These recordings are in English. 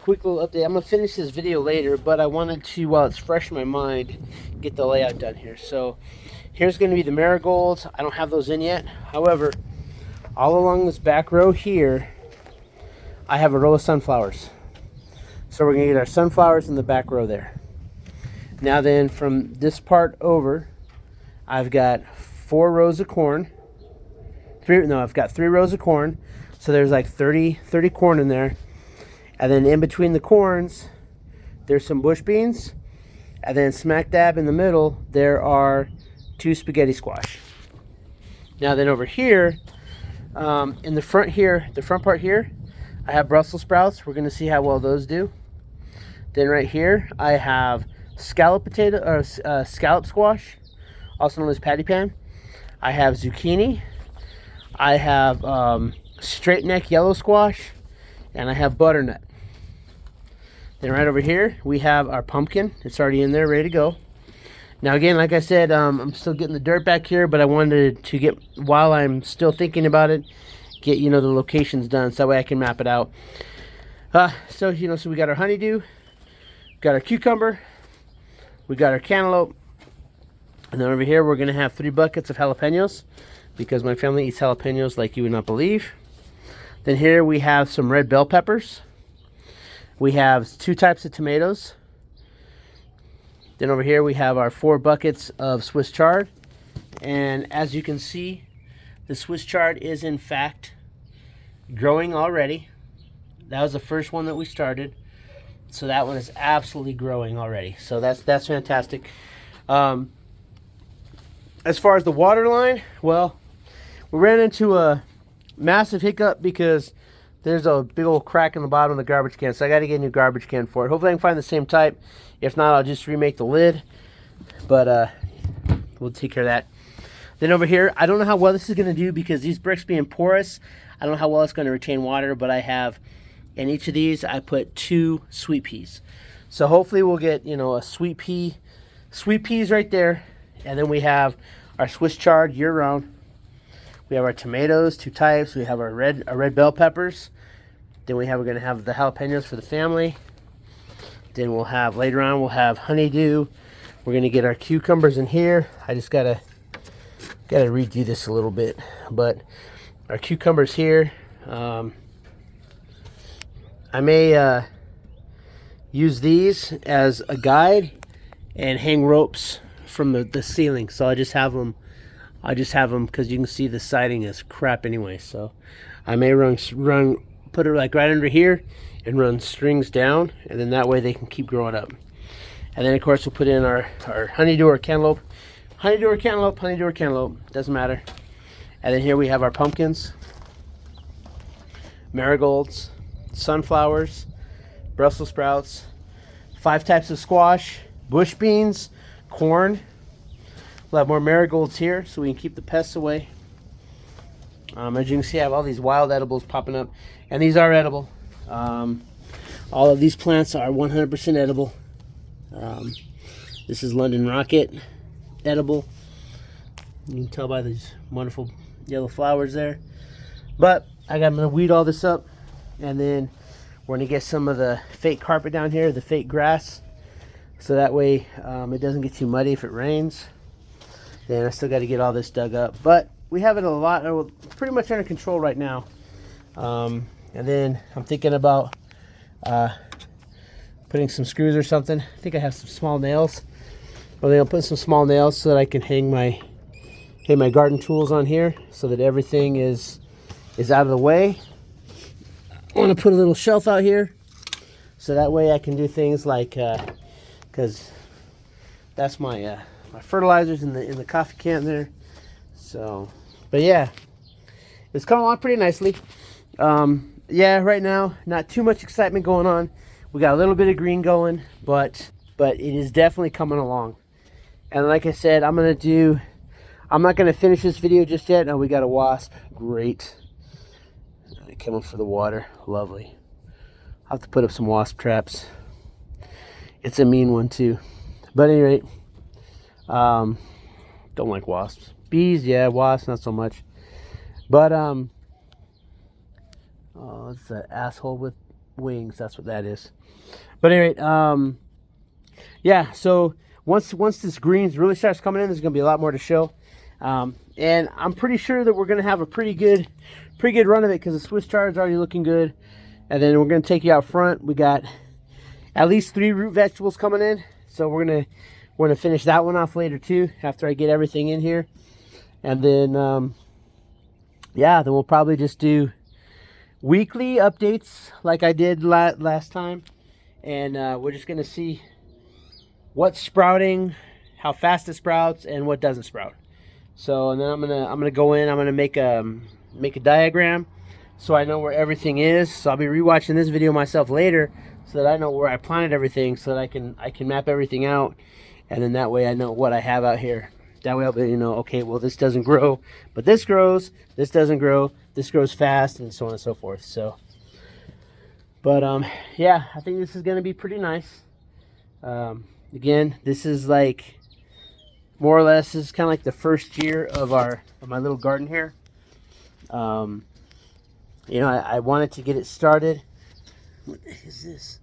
quick little update. I'm going to finish this video later, but I wanted to, while it's fresh in my mind, get the layout done here. So here's going to be the marigolds. I don't have those in yet. However, all along this back row here, I have a row of sunflowers. So we're going to get our sunflowers in the back row there. Now then, from this part over, I've got 4 rows of corn. I've got 3 rows of corn. So there's like 30 corn in there. And then in between the corns, there's some bush beans. And then smack dab in the middle, there are 2 spaghetti squash. Now then over here, in the front here, the front part here, I have Brussels sprouts. We're going to see how well those do. Then right here, I have scallop squash, also known as patty pan. I have zucchini. I have straight neck yellow squash, and I have butternut. Then right over here, we have our pumpkin. It's already in there, ready to go. Now again, like I said, I'm still getting the dirt back here, but I wanted to get, while I'm still thinking about it, get, the locations done, so that way I can map it out. So we got our honeydew, got our cucumber, we got our cantaloupe, and then over here we're gonna have 3 buckets of jalapenos, because my family eats jalapenos like you would not believe. Then here we have some red bell peppers. We have 2 types of tomatoes. Then over here we have our 4 buckets of Swiss chard. And as you can see, the Swiss chard is in fact growing already. That was the first one that we started. So that one is absolutely growing already. So that's fantastic. As far as the water line, well, we ran into a massive hiccup because there's a big old crack in the bottom of the garbage can, so I got to get a new garbage can for it. Hopefully I can find the same type. If not, I'll just remake the lid, but we'll take care of that. Then over here, I don't know how well this is going to do because these bricks being porous, I don't know how well it's going to retain water, but I have, in each of these, I put 2 sweet peas. So hopefully we'll get, a sweet peas right there, and then we have our Swiss chard year-round. We have our tomatoes, 2 types. We have our red bell peppers. Then we're going to have the jalapenos for the family. Then later on we'll have honeydew. We're going to get our cucumbers in here. I just gotta redo this a little bit, but our cucumbers here. I may use these as a guide and hang ropes from the ceiling. So I just have them because you can see the siding is crap anyway. So I may put it like right under here and run strings down, and then that way they can keep growing up. And then of course we'll put in our honeydew or cantaloupe. Honeydew or cantaloupe, doesn't matter. And then here we have our pumpkins, marigolds, sunflowers, Brussels sprouts, 5 types of squash, bush beans, corn. We'll have more marigolds here so we can keep the pests away. As you can see, I have all these wild edibles popping up, and these are edible. All of these plants are 100% edible. This is London Rocket, edible. You can tell by these wonderful yellow flowers there. But I'm going to weed all this up, and then we're going to get some of the fake carpet down here, the fake grass, so that way it doesn't get too muddy if it rains. Then I still got to get all this dug up, but we have it pretty much under control right now. And then I'm thinking about putting some screws or something. I think I have some small nails. Well, then I'll put some small nails so that I can hang my garden tools on here, so that everything is out of the way. I want to put a little shelf out here, so that way I can do things like, because that's my fertilizers in the coffee can there. So, but yeah, it's coming along pretty nicely. Yeah, right now not too much excitement going on. We got a little bit of green going, but it is definitely coming along. And like I said, I'm not gonna finish this video just yet. Oh, we got a wasp. Great. Coming for the water. Lovely. I'll have to put up some wasp traps. It's a mean one too. But at any rate, don't like wasps. Bees, yeah, wasps, not so much. But oh, it's an asshole with wings. That's what that is. But anyway, yeah. So once this greens really starts coming in, there's gonna be a lot more to show. And I'm pretty sure that we're gonna have a pretty good run of it because the Swiss chard is already looking good. And then we're gonna take you out front. We got at least 3 root vegetables coming in, so we're gonna finish that one off later too after I get everything in here. And then yeah, then we'll probably just do weekly updates like I did last time, and we're just gonna see what's sprouting, how fast it sprouts, and what doesn't sprout. So, and then I'm gonna go in. I'm gonna make a diagram so I know where everything is. So I'll be rewatching this video myself later so that I know where I planted everything, so that I can map everything out, and then that way I know what I have out here. That way I'll be, you know, okay, well, this doesn't grow, but this grows. This doesn't grow. This grows fast, and so on and so forth. So, but yeah, I think this is gonna be pretty nice. Again, this is like more or less, this is kind of like the first year of my little garden here. You know, I wanted to get it started. What the heck is this?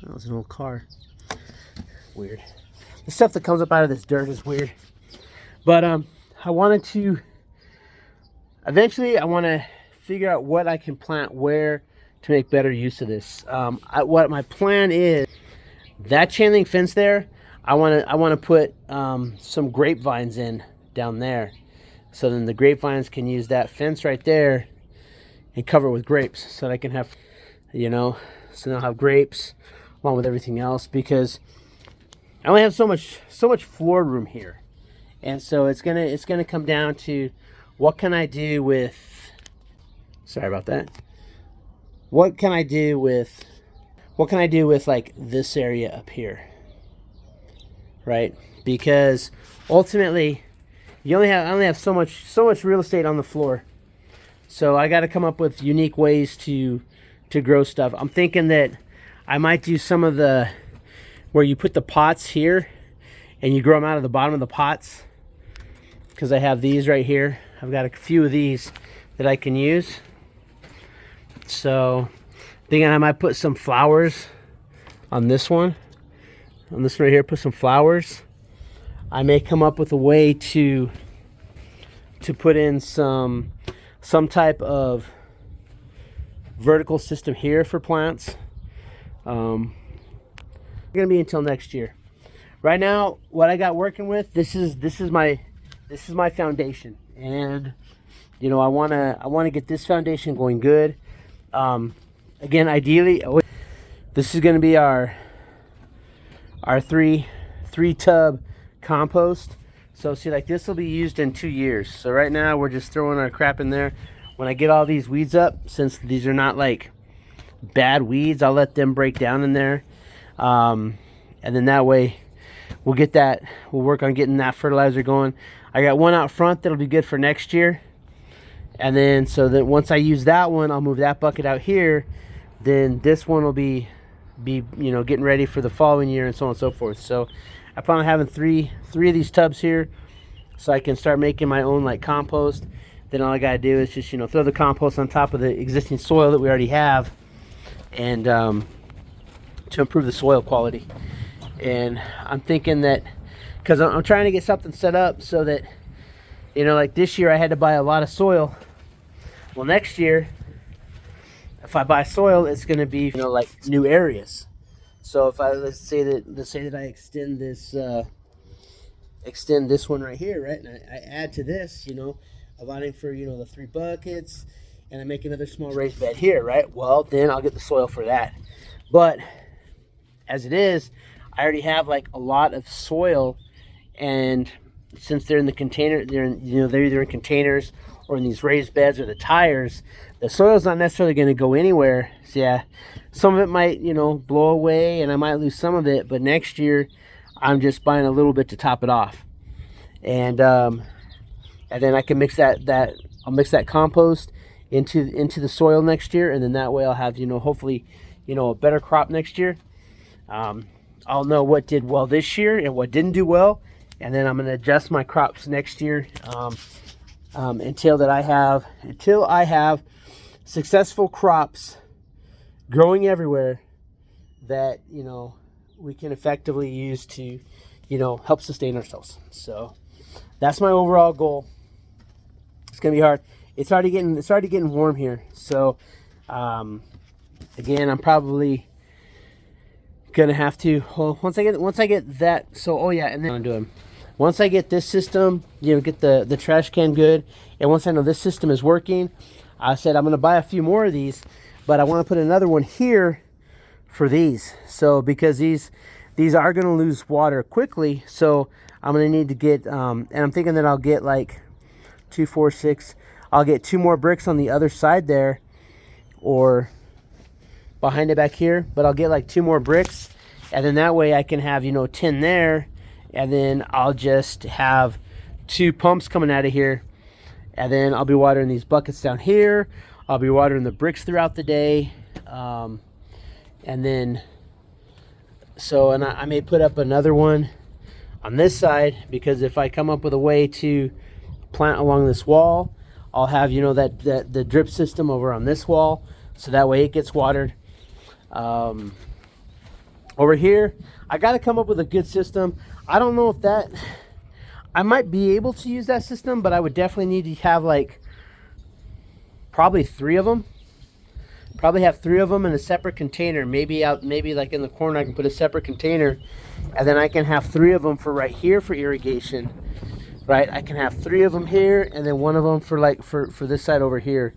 Oh, it's an old car. Weird. The stuff that comes up out of this dirt is weird. But I wanted to, eventually I want to figure out what I can plant where to make better use of this. What my plan is, that chain link fence there, I want to put some grapevines in down there. So then the grapevines can use that fence right there and cover it with grapes, so that I can have, you know, so then I'll have grapes along with everything else, because I only have so much floor room here. And so it's gonna come down to what can I do with, sorry about that. What can I do with like this area up here? Right? Because ultimately I only have so much real estate on the floor. So I got to come up with unique ways to grow stuff. I'm thinking that I might do some of the where you put the pots here and you grow them out of the bottom of the pots, because I have these right here. I've got a few of these that I can use. So thinking I might put some flowers on this one. On this right here, put some flowers. I may come up with a way to put in some type of vertical system here for plants. Gonna be until next year. Right now, what I got working with, this is my foundation, and you know, I wanna get this foundation going good. Again, ideally, this is gonna be our three tub compost. So see, like, this will be used in 2 years. So right now we're just throwing our crap in there. When I get all these weeds up, since these are not like bad weeds, I'll let them break down in there, and then that way we'll work on getting that fertilizer going. I got one out front that'll be good for next year, and then so that once I use that one, I'll move that bucket out here. Then this one will be you know, getting ready for the following year, and so on and so forth. So I plan on having three of these tubs here, so I can start making my own like compost. Then all I gotta do is just, you know, throw the compost on top of the existing soil that we already have, and to improve the soil quality. And I'm thinking that, because I'm trying to get something set up so that, you know, like this year I had to buy a lot of soil. Well, next year, if I buy soil, it's going to be, you know, like new areas. So if let's say that I extend this one right here, right, and I add to this, you know, allotting for, you know, the 3 buckets, and I make another small raised bed here, right? Well, then I'll get the soil for that. But as it is, I already have like a lot of soil, and since they're in the container, they're either in containers or in these raised beds or the tires, the soil's not necessarily going to go anywhere. So yeah, some of it might, you know, blow away, and I might lose some of it, but next year I'm just buying a little bit to top it off. And then I can mix I'll mix that compost into the soil next year, and then that way I'll have, you know, hopefully, you know, a better crop next year. I'll know what did well this year and what didn't do well, and then I'm going to adjust my crops next year, until I have successful crops growing everywhere that, you know, we can effectively use to, you know, help sustain ourselves. So that's my overall goal. It's gonna be hard. It's already getting warm here. So again, I'm probably gonna have to, well, once I get that. So oh yeah, and then I'm doing, once I get this system, you know, get the trash can good, and once I know this system is working, I said I'm gonna buy a few more of these, but I want to put another one here for these. So because these are going to lose water quickly, so I'm going to need to get and I'm thinking that I'll get like 2, 4, 6, I'll get 2 more bricks on the other side there, or behind it back here, but I'll get like 2 more bricks, and then that way I can have, you know, 10 there, and then I'll just have 2 pumps coming out of here, and then I'll be watering these buckets down here. I'll be watering the bricks throughout the day. And then, so, and I may put up another one on this side, because if I come up with a way to plant along this wall, I'll have, you know, that the drip system over on this wall, so that way it gets watered. Over here, I got to come up with a good system. I don't know if that, I might be able to use that system, but I would definitely need to have like probably 3 of them. Probably have 3 of them in a separate container. Maybe like in the corner I can put a separate container, and then I can have 3 of them for right here for irrigation. Right, I can have 3 of them here, and then 1 of them for like for this side over here,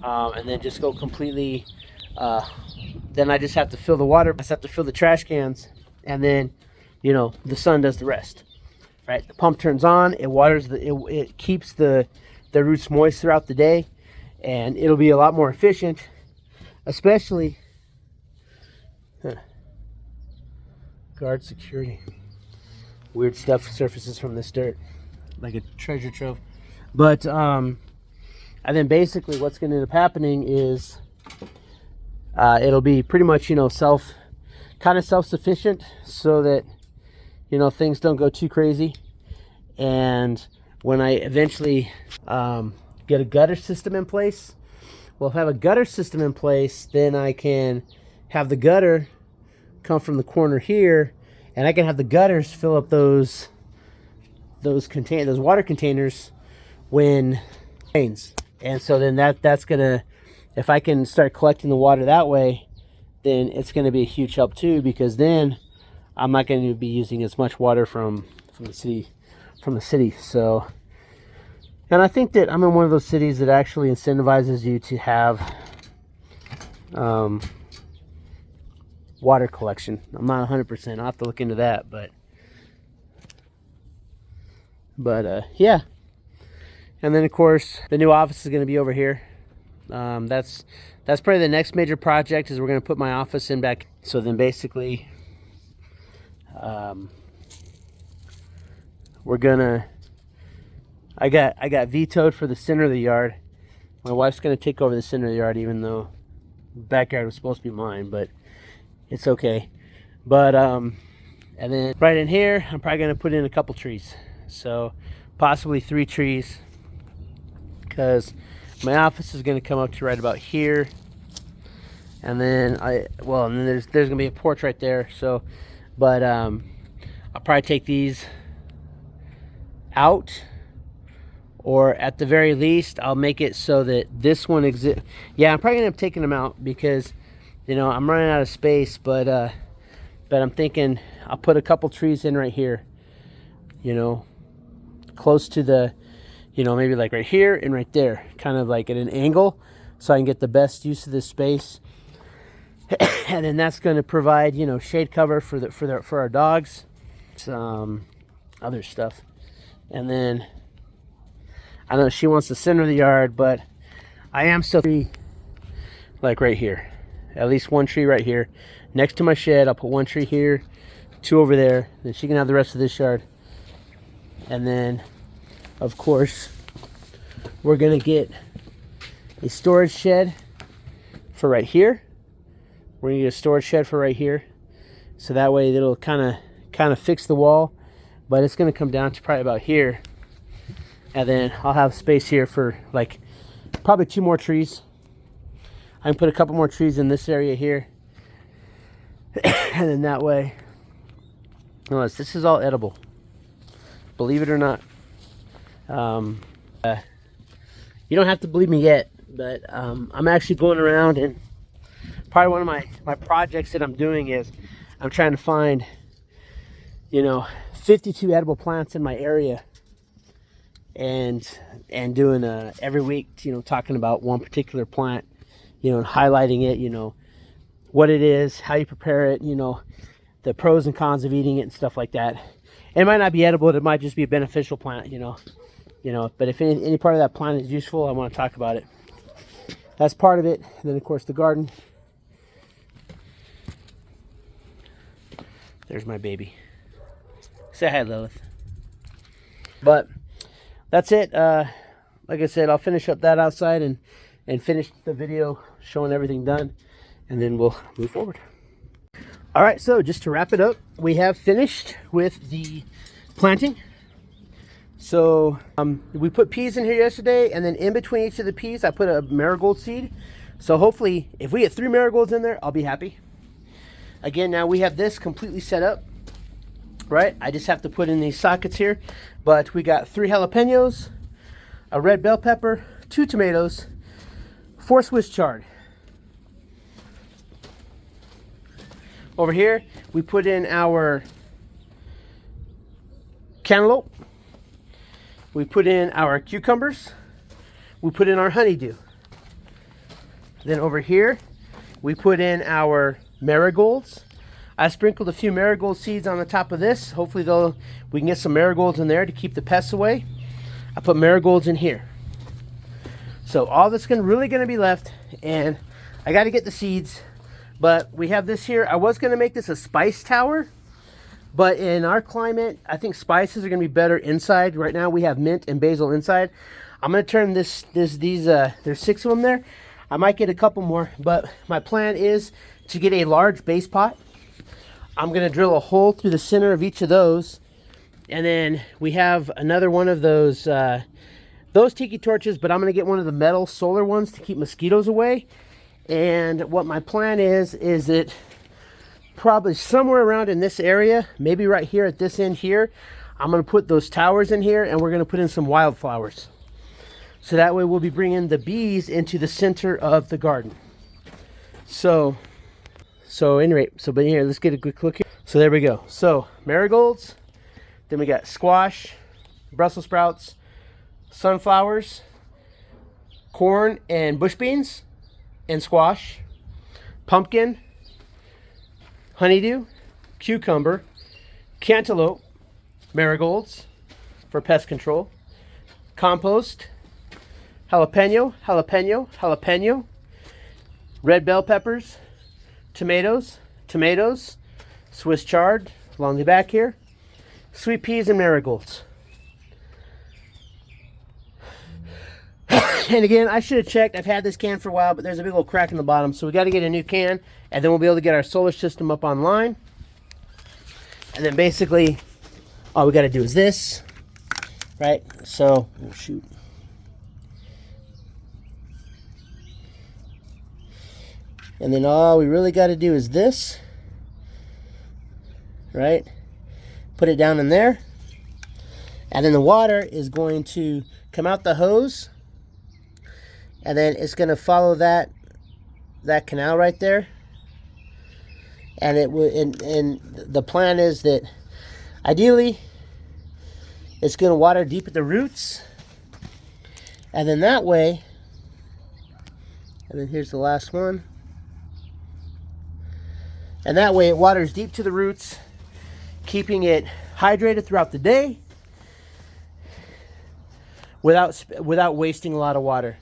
and then just go completely. Then I just have to fill the water. I just have to fill the trash cans, and then, you know, the sun does the rest. Right, the pump turns on. It waters it keeps the roots moist throughout the day, and it'll be a lot more efficient. Especially guard security. Weird stuff surfaces from this dirt, like a treasure trove. But and then basically what's going to end up happening is it'll be pretty much, you know, self-sufficient, so that, you know, things don't go too crazy. And when I eventually get a gutter system in place, well, if I have a gutter system in place, then I can have the gutter come from the corner here, and I can have the gutters fill up those water containers when it rains. And so then that's gonna, if I can start collecting the water that way, then it's gonna be a huge help too, because then I'm not going to be using as much water from the city. So. And I think that I'm in one of those cities that actually incentivizes you to have water collection. I'm not 100%. I'll have to look into that, but yeah. And then of course the new office is going to be over here. That's probably the next major project, is we're going to put my office in back. So then basically, we're gonna. I got vetoed for the center of the yard. My wife's gonna take over the center of the yard, even though the backyard was supposed to be mine, but it's okay. But and then right in here, I'm probably gonna put in a couple trees. So possibly 3 trees, because my office is gonna come up to right about here. And then there's gonna be a porch right there. So, but I'll probably take these out. Or at the very least, I'll make it so that this one exists. Yeah, I'm probably gonna end up taking them out, because, you know, I'm running out of space. But I'm thinking I'll put a couple trees in right here. You know, close to the, you know, maybe like right here and right there, kind of like at an angle, so I can get the best use of this space. And then that's going to provide, you know, shade cover for our dogs, some other stuff, and then. I know she wants the center of the yard, but I am still like right here. At least 1 tree right here. Next to my shed, I'll put 1 tree here, 2 over there. Then she can have the rest of this yard. And then, of course, we're going to get a storage shed for right here. We're going to get a storage shed for right here. So that way it'll kind of fix the wall. But it's going to come down to probably about here. And then I'll have space here for like probably 2 more trees. I can put a couple more trees in this area here. And then that way, notice this is all edible, believe it or not. You don't have to believe me yet, but I'm actually going around, and probably one of my projects that I'm doing is I'm trying to find, 52 edible plants in my area, and doing every week, talking about one particular plant, and highlighting it, what it is, how you prepare it, the pros and cons of eating it and stuff like that. And it might not be edible, it might just be a beneficial plant, but if any part of that plant is useful, I want to talk about it. That's part of it. And then of course the garden. There's my baby. Say hi, Lilith. But that's it. Like I said, I'll finish up that outside and finish the video showing everything done, and then we'll move forward. All right, so just to wrap it up, we have finished with the planting. So we put peas in here yesterday, and then in between each of the peas I put a marigold seed. So hopefully if we get 3 marigolds in there, I'll be happy. Again, now we have this completely set up, right? I just have to put in these sockets here. But we got 3 jalapenos, a red bell pepper, 2 tomatoes, 4 Swiss chard. Over here, we put in our cantaloupe. We put in our cucumbers. We put in our honeydew. Then over here, we put in our marigolds. I sprinkled a few marigold seeds on the top of this. Hopefully we can get some marigolds in there to keep the pests away. I put marigolds in here. So all that's really going to be left, and I got to get the seeds, but we have this here. I was going to make this a spice tower, but in our climate, I think spices are going to be better inside. Right now we have mint and basil inside. I'm going to turn these, there's 6 of them there. I might get a couple more, but my plan is to get a large base pot. I'm going to drill a hole through the center of each of those. And then we have another one of those tiki torches, but I'm going to get one of the metal solar ones to keep mosquitoes away. And what my plan is that probably somewhere around in this area, maybe right here at this end here, I'm going to put those towers in here, and we're going to put in some wildflowers. So that way we'll be bringing the bees into the center of the garden. So anyway, but here, let's get a quick look here. So there we go. So marigolds, then we got squash, Brussels sprouts, sunflowers, corn and bush beans, and squash, pumpkin, honeydew, cucumber, cantaloupe, marigolds for pest control, compost, jalapeno, red bell peppers, tomatoes, Swiss chard along the back here, sweet peas and marigolds. And again, I should have checked. I've had this can for a while, but there's a big old crack in the bottom, so we got to get a new can, and then we'll be able to get our solar system up online. And then basically all we got to do is this, right? So, oh shoot. And then all we really got to do is this, right? Put it down in there. And then the water is going to come out the hose, and then it's going to follow that canal right there. And it will, and the plan is that ideally it's going to water deep at the roots, and then that way, and then here's the last one. And that way it waters deep to the roots, keeping it hydrated throughout the day without wasting a lot of water.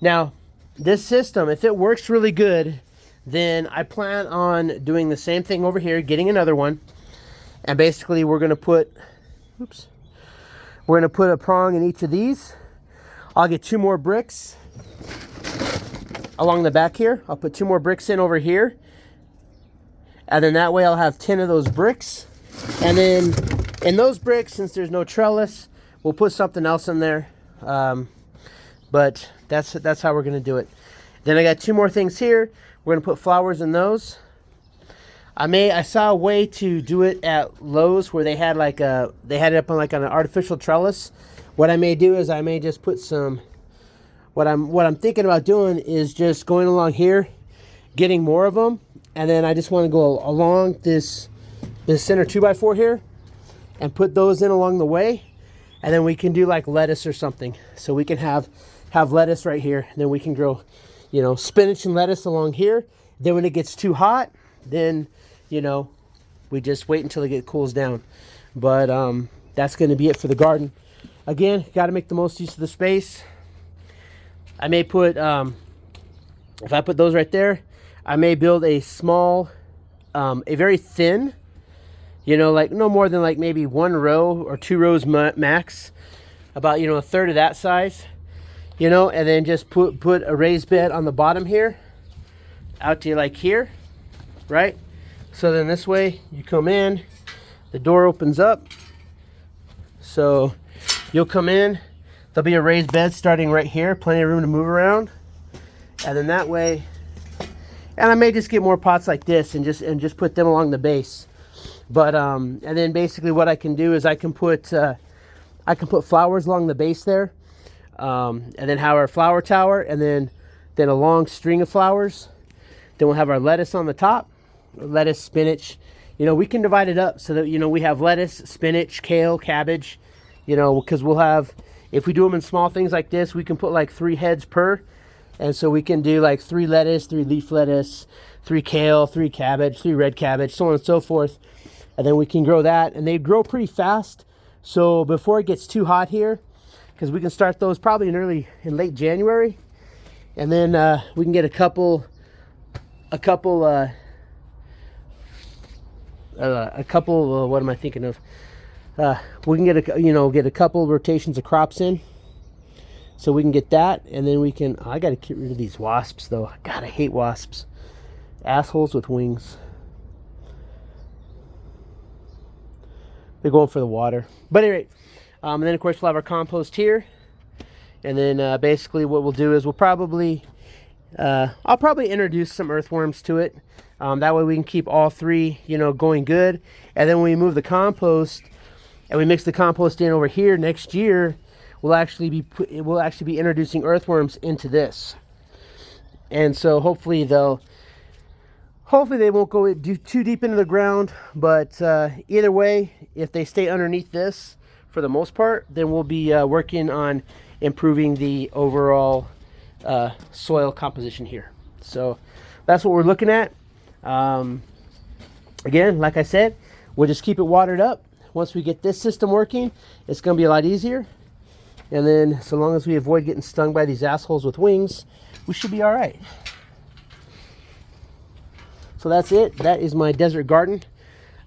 Now, this system, if it works really good, then I plan on doing the same thing over here, getting another one. And basically we're going to put, we're going to put a prong in each of these. I'll get 2 more bricks along the back here. I'll put 2 more bricks in over here. And then that way I'll have 10 of those bricks. And then in those bricks, since there's no trellis, we'll put something else in there. But that's how we're going to do it. Then I got 2 more things here. We're gonna put flowers in those. I saw a way to do it at Lowe's where they had they had it up on like on an artificial trellis. What I may do is I may just put some. What I'm thinking about doing is just going along here, getting more of them, and then I just want to go along this center 2x4 here, and put those in along the way, and then we can do like lettuce or something. So we can have lettuce right here, and then we can grow, you know, spinach and lettuce along here. Then when it gets too hot, then, you know, we just wait until it cools down. But that's going to be it for the garden. Again, got to make the most use of the space. I may put, if I put those right there, I may build a small, a very thin, you know, like no more than like maybe 1 row or 2 rows max, about, you know, 1/3 of that size, you know, and then just put a raised bed on the bottom here, out to like here, right? So then this way you come in, the door opens up, so you'll come in, there'll be a raised bed starting right here, plenty of room to move around, and then that way, and I may just get more pots like this and just put them along the base. But and then basically what I can do is I can put flowers along the base there, and then have our flower tower, and then a long string of flowers. Then we'll have our lettuce on the top, lettuce, spinach. You know, we can divide it up so that, you know, we have lettuce, spinach, kale, cabbage, you know, because we'll have, if we do them in small things like this, we can put like 3 heads per. And so we can do like 3 lettuce, 3 leaf lettuce, 3 kale, 3 cabbage, 3 red cabbage, so on and so forth. And then we can grow that, and they grow pretty fast. So before it gets too hot here, because we can start those probably in late January, and then we can get a couple, what am I thinking of? We can get a couple rotations of crops in, so we can get that, and then we can. I got to get rid of these wasps, though. God, I hate wasps. Assholes with wings. They're going for the water. But anyway, and then of course we'll have our compost here, and then basically what we'll do is we'll probably, I'll probably introduce some earthworms to it. That way we can keep all 3, you know, going good. And then when we move the compost and we mix the compost in over here next year, we'll actually be introducing earthworms into this. And so hopefully they won't go too deep into the ground, but either way, if they stay underneath this for the most part, then we'll be working on improving the overall soil composition here. So that's what we're looking at. Again, like I said, we'll just keep it watered up. Once we get this system working, it's going to be a lot easier. And then so long as we avoid getting stung by these assholes with wings, we should be all right. So that's it. That is my desert garden.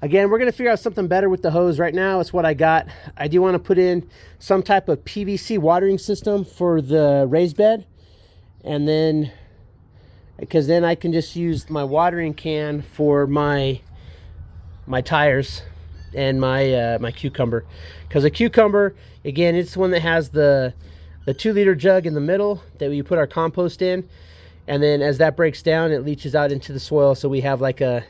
Again, we're going to figure out something better with the hose. Right now, it's what I got. I do want to put in some type of PVC watering system for the raised bed. And then, because then I can just use my watering can for my tires and my cucumber. Because a cucumber, again, it's the one that has the 2-liter jug in the middle that we put our compost in. And then as that breaks down, it leaches out into the soil, so we have like a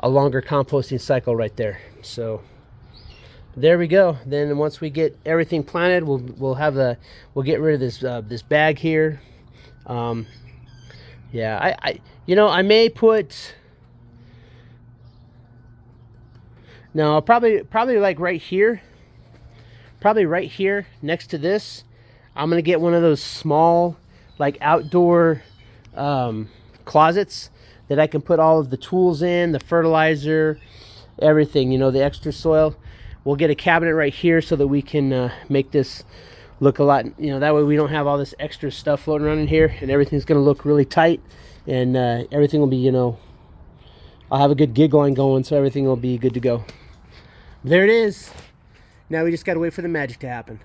longer composting cycle right there. So there we go. Then once we get everything planted, we'll get rid of this bag here. Yeah, I may put, no, I'll probably like right here next to this, I'm gonna get one of those small like outdoor closets that I can put all of the tools in, the fertilizer, everything, you know, the extra soil. We'll get a cabinet right here so that we can make this look a lot, you know, that way we don't have all this extra stuff floating around in here, and everything's going to look really tight, and everything will be, you know, I'll have a good gig line going, so everything will be good to go. There it is. Now we just got to wait for the magic to happen.